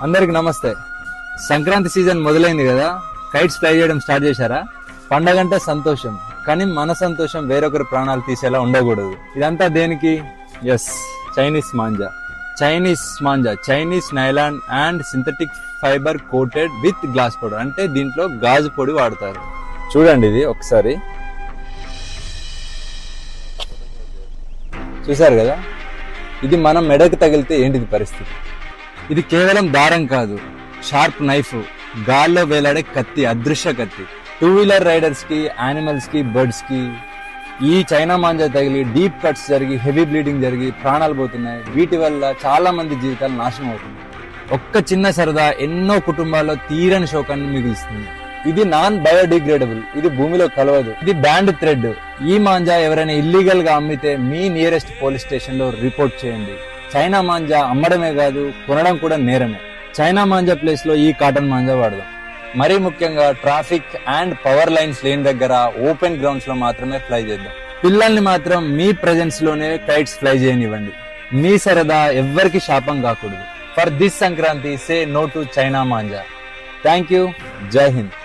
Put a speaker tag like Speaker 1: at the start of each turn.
Speaker 1: అందరికి నమస్తే. సంక్రాంతి సీజన్ మొదలైంది కదా, కైట్స్ ఫ్లై చేయడం స్టార్ట్ చేశారా? పండగంటే సంతోషం, కానీ మన సంతోషం వేరొకరి ప్రాణాలు తీసేలా ఉండకూడదు. ఇదంతా దేనికి? Yes, Chinese manja. Chinese nylon and synthetic fibre coated with glass powder. అంటే దీంట్లో గాజు పొడి వాడతారు. చూడండి, ఇది ఒకసారి చూసారు కదా, ఇది మనం మెడకు తగిలితే ఏంటిది పరిస్థితి? ఇది కేవలం దారం కాదు, షార్ప్ నైఫ్, గాల్లో వేలాడే కత్తి, అదృశ్య కత్తి. 2-వీలర్ రైడర్స్ కి, యానిమల్స్ కి, బర్డ్స్ కి ఈ చైనా మాంజా తగిలి డీప్ కట్స్ జరిగి హెవీ బ్లీడింగ్ జరిగి ప్రాణాలు పోతున్నాయి. వీటి వల్ల చాలా మంది జీవితాలు నాశనం అవుతున్నాయి. ఒక్క చిన్న సరదా ఎన్నో కుటుంబాల్లో తీరని శోకాన్ని మిగులుస్తుంది. ఇది నాన్ బయోడిగ్రేడబుల్, ఇది భూమిలో కలవదు, ఇది బ్యాండ్ థ్రెడ్. ఈ మాంజా ఎవరైనా ఇల్లీగల్ గా అమ్మితే మీ నియరెస్ట్ పోలీస్ స్టేషన్ లో రిపోర్ట్ చేయండి. చైనా మాంజా అమ్మడమే కాదు, కొనడం కూడా నేరమే. చైనా మాంజా ప్లేస్ లో ఈ కాటన్ మాంజా వాడదాం. మరీ ముఖ్యంగా ట్రాఫిక్ అండ్ పవర్ లైన్స్ లేని దగ్గర ఓపెన్ గ్రౌండ్స్ లో మాత్రమే ఫ్లై చేద్దాం. పిల్లల్ని మాత్రం మీ ప్రెజెన్స్ లోనే కైట్స్ ఫ్లై చేయనివ్వండి. మీ సరదా ఎవ్వరికి శాపం కాకూడదు. For this Sankranti, say no to China manja. Thank you. జై హింద్.